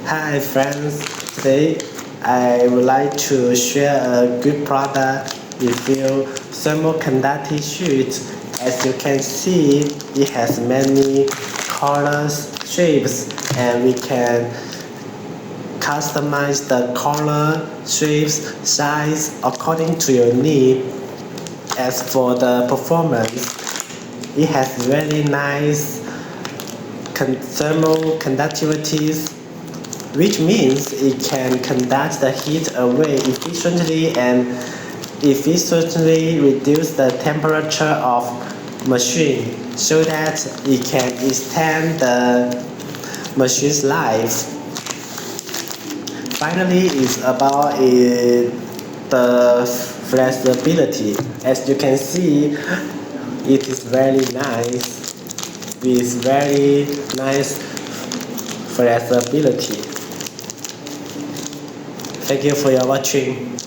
Hi friends, today I would like to share a good product with you, thermal conductive sheet. As you can see, it has many colors, shapes, and we can customize the color, shapes, size according to your need. As for the performance, it has very nice thermal conductivities, which means it can conduct the heat away efficiently and efficiently reduce the temperature of machine so that it can extend the machine's life. Finally, it's about the flexibility. As you can see, it is very nice with very nice flexibility. Thank you for your watching.